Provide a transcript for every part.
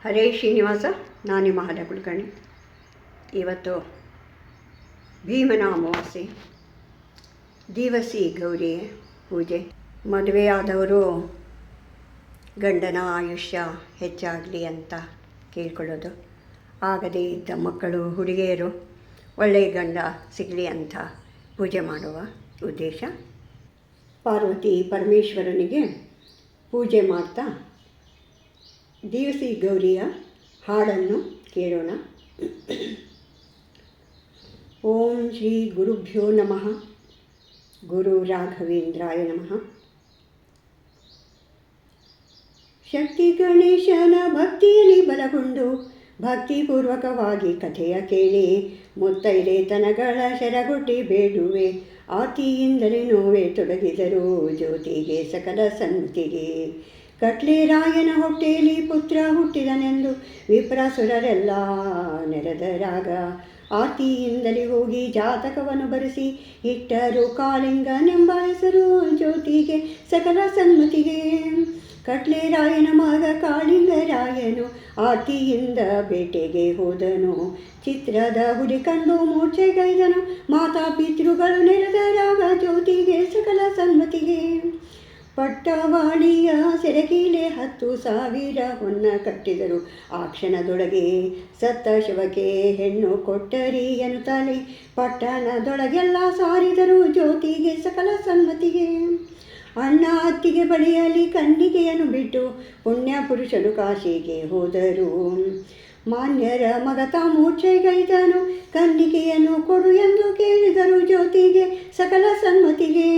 ಹರೇ ಶ್ರೀನಿವಾಸ. ನಾನು ನಿಮ್ಮ ಹಳೆ ಕುಲಕರ್ಣಿ. ಇವತ್ತು ಭೀಮನ ಅಮಾವಾಸ್ಯೆ, ದಿವಸಿ ಗೌರಿ ಪೂಜೆ. ಮದುವೆಯಾದವರು ಗಂಡನ ಆಯುಷ್ಯ ಹೆಚ್ಚಾಗಲಿ ಅಂತ ಕೇಳ್ಕೊಳ್ಳೋದು, ಆಗದೇ ಇದ್ದ ಮಕ್ಕಳು ಹುಡುಗಿಯರು ಒಳ್ಳೆಯ ಗಂಡ ಸಿಗಲಿ ಅಂತ ಪೂಜೆ ಮಾಡುವ ಉದ್ದೇಶ. ಪಾರ್ವತಿ ಪರಮೇಶ್ವರನಿಗೆ ಪೂಜೆ ಮಾಡ್ತಾ ದಿವಸಿ ಗೌರಿಯ ಹಾಡನ್ನು ಕೇಳೋಣ. ಓಂ ಶ್ರೀ ಗುರುಭ್ಯೋ ನಮಃ. ಗುರು ರಾಘವೇಂದ್ರಾಯ ನಮಃ. ಶಕ್ತಿ ಗಣೇಶನ ಭಕ್ತಿಯಲ್ಲಿ ಬಲಗೊಂಡು ಭಕ್ತಿಪೂರ್ವಕವಾಗಿ ಕಥೆಯ ಕೇಳಿ ಮುತ್ತೈದೆತನಗಳ ಶರಗೊಡ್ಡಿ ಬೇಡುವೆ. ಆತಿಯಿಂದಲೇ ನೋವೆ ತೊಡಗಿದರು ಜ್ಯೋತಿಗೆ ಸಕಲ ಸನ್ಮತಿಗೆ. ಕಟ್ಲೆ ರಾಯನ ಹೊಟ್ಟೆಯಲ್ಲಿ ಪುತ್ರ ಹುಟ್ಟಿದನೆಂದು ವಿಪ್ರಾಸುರರೆಲ್ಲ ನೆರೆದರಾಗ ಆತಿಯಿಂದಲೇ ಹೋಗಿ ಜಾತಕವನ್ನು ಬರೆಸಿ ಇಟ್ಟರು ಕಾಳಿಂಗನೆಂಬ ಹೆಸರು ಜ್ಯೋತಿಗೆ ಸಕಲ ಸನ್ಮತಿಗೆ. ಕಟ್ಲೆ ರಾಯನ ಮಗ ಕಾಳಿಂಗರಾಯನು ಆತಿಯಿಂದ ಬೇಟೆಗೆ ಹೋದನು. ಚಿತ್ರದ ಹುಲಿ ಕಂಡು ಮೂರ್ಛೆಗೈದನು. ಮಾತಾ ಪಿತೃಗಳು ನೆರೆದರಾಗ ಜ್ಯೋತಿಗೆ ಸಕಲ ಸನ್ಮತಿಗೆ. ಪಟ್ಟವಾಳಿಯ ಸೆರಗೀಲೆ 10,000 ಹೊನ್ನ ಕಟ್ಟಿದರು. ಆ ಕ್ಷಣದೊಳಗೆ ಸತ್ತ ಶವಕ್ಕೆ ಹೆಣ್ಣು ಕೊಟ್ಟರಿ ಎನ್ನುತ್ತಲೇ ಪಟ್ಟಣದೊಳಗೆಲ್ಲ ಸಾರಿದರು ಜ್ಯೋತಿಗೆ ಸಕಲ ಸನ್ಮತಿಗೆ. ಅಣ್ಣ ಅತ್ತಿಗೆ ಬಳಿಯಲ್ಲಿ ಕನ್ನಿಗೆಯನ್ನು ಬಿಟ್ಟು ಪುಣ್ಯ ಪುರುಷರು ಕಾಶಿಗೆ ಹೋದರು. ಮಾನ್ಯರ ಮಗತ ಮೂರ್ಛೆಗೈದನು. ಕನ್ನಿಗೆಯನ್ನು ಕೊಡು ಎಂದು ಕೇಳಿದರು ಜ್ಯೋತಿಗೆ ಸಕಲ ಸನ್ಮತಿಗೆ.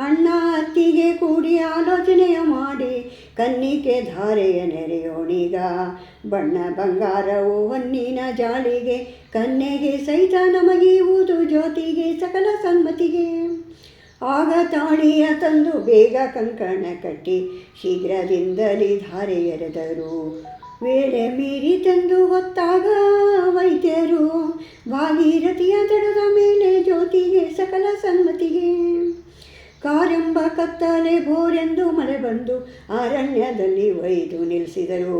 ಅಣ್ಣ ಅತ್ತಿಗೆ ಕೂಡಿ ಆಲೋಚನೆಯ ಮಾಡಿ ಕನ್ನಿಕೆ ಧಾರೆಯ ನೆರೆಯೋಣೀಗ. ಬಣ್ಣ ಬಂಗಾರವು ಹೊನ್ನಿನ ಜಾಳಿಗೆ ಕನ್ನೆಗೆ ಸಹಿತ ನಮಗೀವುದು ಜ್ಯೋತಿಗೆ ಸಕಲ ಸನ್ಮತಿಗೆ. ಆಗ ತಾಳಿಯ ತಂದು ಬೇಗ ಕಂಕಣ ಕಟ್ಟಿ ಶೀಘ್ರದಿಂದಲೇ ಧಾರೆ ಎರೆದರು. ವೇಳೆ ಮೀರಿ ತಂದು ಹೊತ್ತಾಗ ವೈದ್ಯರು ಭಾಗೀರಥಿಯ ತಡದ ಮೇಲೆ ಜ್ಯೋತಿಗೆ ಸಕಲ ಸನ್ಮತಿಗೆ. ಕಾರೆಂಬ ಕತ್ತಲೆ ಭೋರೆಂದು ಮಳೆ ಬಂದು ಅರಣ್ಯದಲ್ಲಿ ಒಯ್ದು ನಿಲ್ಲಿಸಿದರು.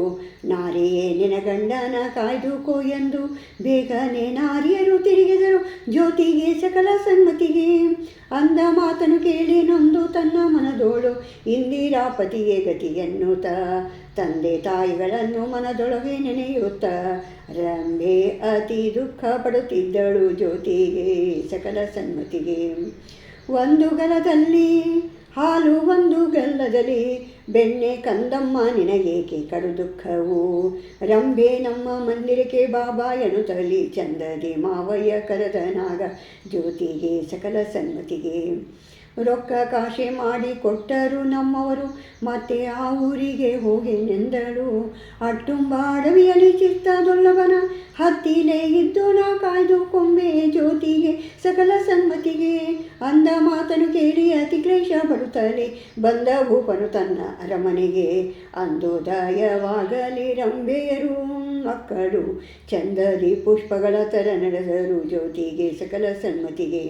ನಾರಿಯೇ ನಿನ ಗಂಡನ ಕಾಯ್ದುಕೋ ಎಂದು ಬೇಗನೆ ನಾರಿಯರು ತಿರುಗಿದರು ಜ್ಯೋತಿಗೆ ಸಕಲ ಸನ್ಮತಿಗೆ. ಅಂದ ಮಾತನು ಕೇಳಿ ನೊಂದು ತನ್ನ ಮನದೋಳು ಇಂದಿರಾಪತಿಗೆ ಗತಿಯನ್ನುತ್ತ ತಂದೆ ತಾಯಿಗಳನ್ನು ಮನದೊಳಗೆ ನೆನೆಯುತ್ತ ರಂಬೆ ಅತಿ ದುಃಖ ಪಡುತ್ತಿದ್ದಳು ಜ್ಯೋತಿಗೆ ಸಕಲ ಸನ್ಮತಿಗೆ. ಒಂದು ಗಲದಲ್ಲಿ ಹಾಲು ಒಂದು ಗಲ್ಲದಲ್ಲಿ ಬೆಣ್ಣೆ ಕಂದಮ್ಮ ನಿನಗೇಕೆ ಕಡು ದುಃಖವು. ರಂಬೆ ನಮ್ಮ ಮಂದಿರಕ್ಕೆ ಬಾಬಾ ಎನ್ನುತ್ತಲಿ ಚಂದದಿ ಮಾವಯ್ಯ ಕರೆದನಾಗ ಜ್ಯೋತಿಗೆ ಸಕಲ ಸನ್ಮತಿಗೆ. ರೊಕ್ಕ ಕಾಶೆ ಮಾಡಿ ಕೊಟ್ಟರು ನಮ್ಮವರು ಮತ್ತೆ ಆ ಊರಿಗೆ ಹೋಗೆನೆಂದಳು. ಅಟ್ಟುಂಬ ಅಡವಿಯಲ್ಲಿ ಚಿತ್ತದೊಲ್ಲವನ ಹತ್ತಿಲೆ ಇದ್ದು ನಾ ಕಾಯ್ದು ಕೊಂಬೆ ಜ್ಯೋತಿಗೆ ಸಕಲ ಸನ್ಮತಿಗೆ. ಅಂದ ಮಾತನು ಕೇಳಿ ಅತಿ ಕ್ಲೇಶ ಪಡುತ್ತಲೇ ಬಂದ ಭೂಪನು ತನ್ನ ಅರಮನೆಗೆ. ಅಂದೋದಯವಾಗಲಿ ರಂಬೆಯರು ಮಕ್ಕಳು ಚಂದದಿ ಪುಷ್ಪಗಳ ಥರ ನಡೆದರು ಜ್ಯೋತಿಗೆ ಸಕಲ ಸನ್ಮತಿಗೆ.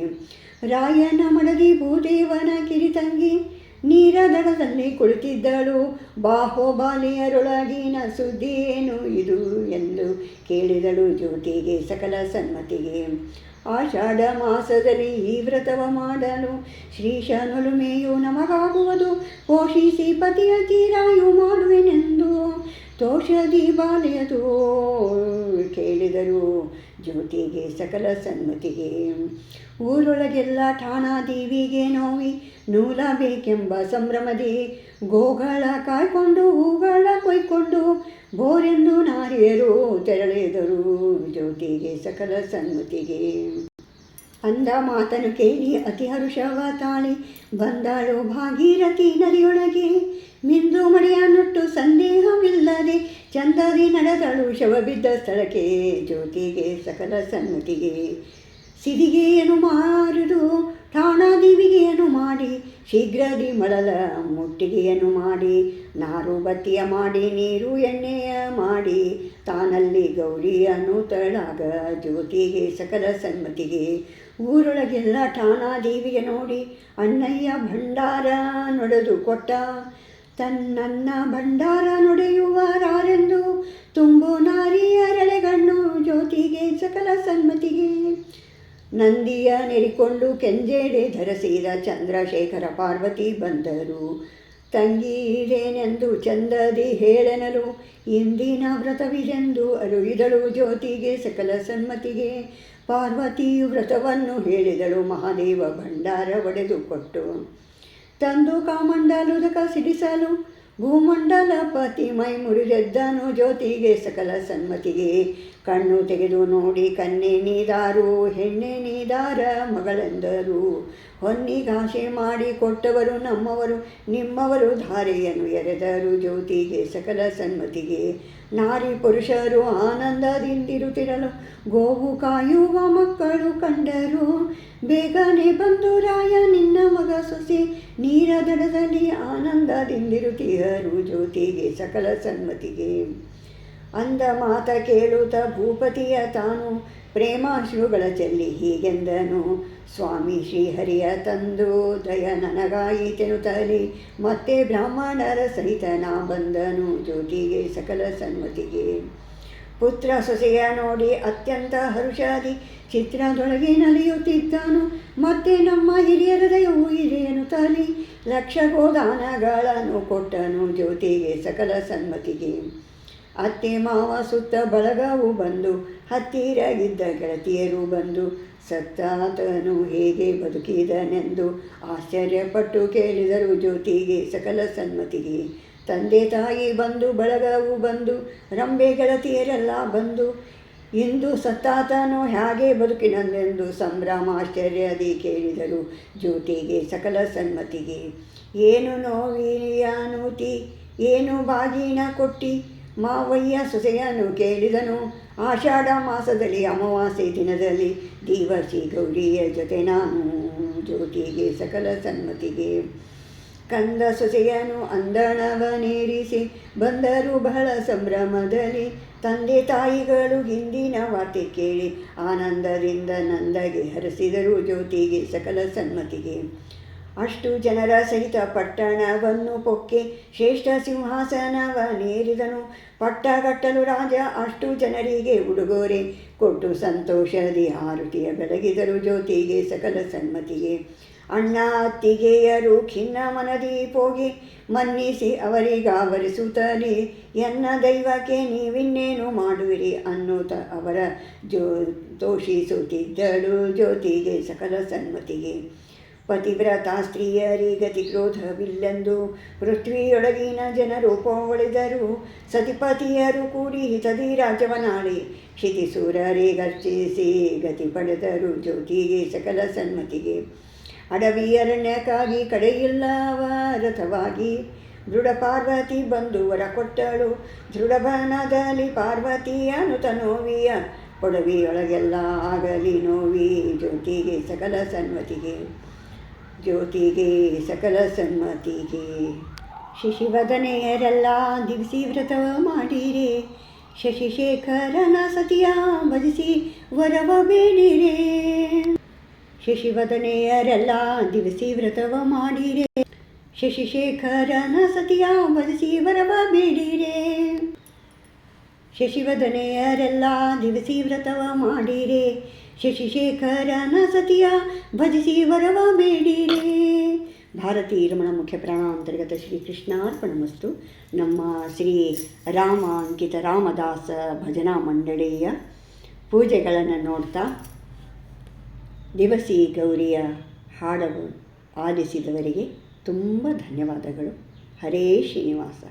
ರಾಯನ ಮಡದಿ ಭೂದೇವನ ಕಿರಿತಂಗಿ ನೀರ ದಡದಲ್ಲಿ ಕುಳಿತಿದ್ದಳು. ಬಾಹೋಬಾಲಿಯರೊಳಗಿನ ಸುದ್ದಿ ಏನು ಇದು ಎಂದು ಕೇಳಿದಳು ಜ್ಯೋತಿಗೆ ಸಕಲ ಸನ್ಮತಿಗೆ. ಆಷಾಢ ಮಾಸದಲ್ಲಿ ಈ ವ್ರತವ ಮಾಡಲು ಶ್ರೀಶನುಳುಮೆಯು ನಮಗಾಗುವುದು. ಪೋಷಿಸಿ ಪತಿಯ ತೀರಾಯು ಮಾಡುವೆನೆಂದು ತೋಷದಿ ಬಾಲೆಯದು ಕೇಳಿದರು ಜ್ಯೋತಿಗೆ ಸಕಲ ಸನ್ಮತಿಗೆ. ಊರೊಳಗೆಲ್ಲ ಠಾಣಾದೇವಿಗೆ ನೋವಿ ನೂಲಬೇಕೆಂಬ ಸಂಭ್ರಮದಿ ಗೋಗಳ ಕಾಯ್ಕೊಂಡು ಹೂಗಳ ಕೊಯ್ಕೊಂಡು ಬೋರೆಂದು ನಾರಿಯರು ತೆರಳಿದರು ಜ್ಯೋತಿಗೆ ಸಕಲ ಸನ್ಮತಿಗೆ. ಅಂದ ಮಾತನು ಕೇಳಿ ಅತಿ ಹರುಷವ ತಾಳಿ ಬಂದಳು ಭಾಗೀರಥಿ ನದಿಯೊಳಗೆ. ಮಿಂದು ಮಳೆಯ ನುಟ್ಟು ಸಂದೇಹವಿಲ್ಲದೆ ಚಂದದಿ ನಡೆದಳು ಶವ ಬಿದ್ದ ಸ್ಥಳಕ್ಕೆ ಜ್ಯೋತಿಗೆ ಸಕಲ ಸನ್ಮತಿಗೆ. ಸಿದಿಗೆಯನ್ನು ಮಾರಿದು ಠಾಣಾದೇವಿಗೆಯನ್ನು ಮಾಡಿ ಶೀಘ್ರದಿ ಮಳಲ ಮುಟ್ಟಿಗೆಯನ್ನು ಮಾಡಿ ನಾರು ಬತ್ತಿಯ ಮಾಡಿ ನೀರು ಎಣ್ಣೆಯ ಮಾಡಿ ತಾನಲ್ಲಿ ಗೌರಿಯನ್ನು ತಳಾಗ ಜ್ಯೋತಿಗೆ ಸಕಲ ಸನ್ಮತಿಗೆ. ಊರೊಳಗೆಲ್ಲ ಠಾಣಾದೇವಿಗೆ ನೋಡಿ ಅಣ್ಣಯ್ಯ ಭಂಡಾರ ನೊಡೆದು ಕೊಟ್ಟ. ತನ್ನನ್ನ ಭಂಡಾರ ನುಡಿಯುವರಾರೆಂದು ನಂದಿಯ ನೆರಿಕೊಂಡು ಕೆಂಜೇಡೆ ಧರಿಸಿದ ಚಂದ್ರಶೇಖರ ಪಾರ್ವತಿ ಬಂದರು. ತಂಗಿದೇನೆಂದು ಚಂದದಿ ಹೇಳನಲು ಇಂದಿನ ವ್ರತವಿದೆಂದು ಅರುಳಿದಳು ಜ್ಯೋತಿಗೆ ಸಕಲ ಸನ್ಮತಿಗೆ. ಪಾರ್ವತಿಯು ವ್ರತವನ್ನು ಹೇಳಿದಳು ಮಹಾದೇವ ಭಂಡಾರ ಒಡೆದುಕೊಟ್ಟು. ತಂದು ಕಾಮಂಡಲುದಕ ಸಿಡಿಸಲು ಭೂಮಂಡಲಪತಿ ಮೈ ಮುರಿದೆದ್ದನು ಜ್ಯೋತಿಗೆ ಸಕಲ ಸನ್ಮತಿಗೆ. ಕಣ್ಣು ತೆಗೆದು ನೋಡಿ ಕನ್ನೆ ನೀದಾರು ಹೆಣ್ಣೆ ನೀದಾರ ಮಗಳೆಂದರು. ಹೊನ್ನಿಗಾಶೆ ಮಾಡಿ ಕೊಟ್ಟವರು ನಮ್ಮವರು ನಿಮ್ಮವರು ಧಾರೆಯನ್ನು ಎರೆದರು ಜ್ಯೋತಿಗೆ ಸಕಲ ಸನ್ಮತಿಗೆ. ನಾರಿ ಪುರುಷರು ಆನಂದದಿಂದಿರುತ್ತಿರಲು ಗೋವು ಕಾಯುವ ಮಕ್ಕಳು ಕಂಡರು. ಬೇಗನೆ ಬಂದು ರಾಯ ನಿನ್ನ ಮಗ ಸೊಸೆ ನೀರ ದಡದಲ್ಲಿ ಆನಂದದಿಂದಿರುತ್ತಿಹರು ಜ್ಯೋತಿಗೆ ಸಕಲ ಸನ್ಮತಿಗೆ. ಅಂದ ಮಾತ ಕೇಳುತ್ತ ಭೂಪತಿಯ ತಾನು ಪ್ರೇಮಾಶ್ರುಗಳ ಚೆಲ್ಲಿ ಹೀಗೆಂದನು. ಸ್ವಾಮಿ ಶ್ರೀಹರಿಯ ತಂದು ದಯ ನನಗಾಯಿತೆನುತ್ತಲಿ ಮತ್ತೆ ಬ್ರಾಹ್ಮಣರ ಸಹಿತ ನಾ ಬಂದನು ಜ್ಯೋತಿಗೆ ಸಕಲ ಸನ್ಮತಿಗೆ. ಪುತ್ರ ಸೊಸೆಯ ನೋಡಿ ಅತ್ಯಂತ ಹರುಷಾದಿ ಚಿತ್ರದೊಳಗೆ ನಲಿಯುತ್ತಿದ್ದನು. ಮತ್ತೆ ನಮ್ಮ ಹಿರಿಯರ ದಯವು ಇದೆ ಎನ್ನುತ್ತಲಿ ಲಕ್ಷ ಗೋದಾನಗಳನ್ನು ಕೊಟ್ಟನು ಜ್ಯೋತಿಗೆ ಸಕಲ ಸನ್ಮತಿಗೆ. ಅತ್ತೆ ಮಾವ ಸುತ್ತ ಬಳಗವು ಬಂದು ಹತ್ತಿರಗಿದ್ದ ಗೆಳತಿಯರು ಬಂದು ಸತ್ತಾತನು ಹೇಗೆ ಬದುಕಿದನೆಂದು ಆಶ್ಚರ್ಯಪಟ್ಟು ಕೇಳಿದರು ಜ್ಯೋತಿಗೆ ಸಕಲ ಸನ್ಮತಿಗೆ. ತಂದೆ ತಾಯಿ ಬಂದು ಬಳಗವು ಬಂದು ರಂಬೆ ಗೆಳತಿಯರೆಲ್ಲ ಬಂದು ಇಂದು ಸತ್ತಾತನು ಹೇಗೆ ಬದುಕಿನಂದೆಂದು ಸಂಭ್ರಮಾಶ್ಚರ್ಯದಿ ಕೇಳಿದರು ಜ್ಯೋತಿಗೆ ಸಕಲ ಸನ್ಮತಿಗೆ. ಏನು ನೋವಿಯಾನುತಿ ಏನು ಬಾಗಿನ ಕೊಟ್ಟಿ ಮಾವಯ್ಯ ಸೊಸೆಯನ್ನು ಕೇಳಿದನು. ಆಷಾಢ ಮಾಸದಲ್ಲಿ ಅಮಾವಾಸ್ಯೆ ದಿನದಲ್ಲಿ ದೇವರ್ಷಿ ಗೌರಿಯ ಜೊತೆ ನಾನು ಜ್ಯೋತಿಗೆ ಸಕಲ ಸನ್ಮತಿಗೆ. ಕಂದ ಸೊಸೆಯನು ಅಂದಣವನೇರಿಸಿ ಬಂದರು ಬಹಳ ಸಂಭ್ರಮದಲ್ಲಿ. ತಂದೆ ತಾಯಿಗಳು ಹಿಂದಿನ ವಾರ್ತೆ ಕೇಳಿ ಆನಂದದಿಂದ ನಂದಗೆ ಹರಸಿದರು ಜ್ಯೋತಿಗೆ ಸಕಲ ಸನ್ಮತಿಗೆ. ಅಷ್ಟು ಜನರ ಸಹಿತ ಪಟ್ಟಣವನ್ನು ಪೊಕ್ಕೆ ಶ್ರೇಷ್ಠ ಸಿಂಹಾಸನವನೇರಿದನು. ಪಟ್ಟಗಟ್ಟಲು ರಾಜ ಅಷ್ಟು ಜನರಿಗೆ ಉಡುಗೊರೆ ಕೊಟ್ಟು ಸಂತೋಷದಿ ಆರುತಿಯ ಬೆಳಗಿದರು ಜ್ಯೋತಿಗೆ ಸಕಲ ಸನ್ಮತಿಗೆ. ಅಣ್ಣ ಅತ್ತಿಗೆಯರು ಖಿನ್ನ ಮನದಿ ಪೋಗಿ ಮನ್ನಿಸಿ ಅವರಿಗಾವರಿಸುತ್ತಲೇ ಎನ್ನ ದೈವಕ್ಕೆ ನೀವಿನ್ನೇನು ಮಾಡುವಿರಿ ಅನ್ನುತ್ತ ಅವರ ತೋಷಿಸುತ್ತಿದ್ದಳು ಜ್ಯೋತಿಗೆ ಸಕಲ ಸನ್ಮತಿಗೆ. ಪತಿವ್ರತ ಸ್ತ್ರೀಯರಿ ಗತಿ ಕ್ರೋಧವಿಲ್ಲೆಂದು ಪೃಥ್ವಿಯೊಳಗಿನ ಜನರು ಪೋವಳಿದರು. ಸತಿಪತಿಯರು ಕೂಡಿ ಹಿತದಿ ರಾಜವನಾಡಿ ಕ್ಷಿತಿಸೂರರೇ ಗರ್ಜಿಸಿ ಗತಿ ಪಡೆದರು ಜ್ಯೋತಿಗೆ ಸಕಲ ಸನ್ಮತಿಗೆ. ಅಡವಿ ಅರಣ್ಯಕ್ಕಾಗಿ ಕಡೆಯಿಲ್ಲವ ರಥವಾಗಿ ದೃಢ ಪಾರ್ವತಿ ಬಂದು ವರ ಕೊಟ್ಟಳು. ದೃಢಬನದಲ್ಲಿ ಪಾರ್ವತಿಯನು ತನೋವಿಯ ಕೊಡವಿಯೊಳಗೆಲ್ಲ ಆಗಲಿ ನೋವಿ ಜ್ಯೋತಿಗೆ ಸಕಲ ಸನ್ಮತಿಗೆ. ಜ್ಯೋತಿಗೆ ಸಕಲ ಸನ್ಮತಿಗೆ. ಶಶಿವದನೆಯರೆಲ್ಲ ದಿವಿಸಿ ವ್ರತವ ಮಾಡಿರೆ ಶಶಿಶೇಖರನ ಸತಿಯ ಭಜಿಸಿ ವರವ ಬೇಡಿರೆ. ಶಶಿವದನೆಯರೆಲ್ಲ ದಿವಿಸಿ ವ್ರತವ ಮಾಡಿರೆ ಶಶಿಶೇಖರನ ಸತಿಯ ಭಜಿಸಿ ವರವ ಬೇಡಿರೆ. ಶಶಿವದನೆಯರೆಲ್ಲ ದಿವಿಸಿ ವ್ರತವ ಮಾಡಿರೆ ಶಶಿಶೇಖರನ ಸತಿಯ ಭಜಿಸಿ ವರವ ಬೇಡಿರೆ. ಭಾರತೀ ರಮಣ ಮುಖ್ಯ ಪ್ರಾಣಾಂತರ್ಗತ ಶ್ರೀ ಕೃಷ್ಣಾರ್ಪಣಮಸ್ತು. ನಮ್ಮ ಶ್ರೀ ರಾಮ ಅಂಕಿತ ರಾಮದಾಸ ಭಜನಾ ಮಂಡಳಿಯ ಪೂಜೆಗಳನ್ನು ನೋಡ್ತಾ ದಿವಸಿ ಗೌರಿಯ ಹಾಡನ್ನು ಆಲಿಸಿದವರಿಗೆ ತುಂಬ ಧನ್ಯವಾದಗಳು. ಹರೇ ಶ್ರೀನಿವಾಸ.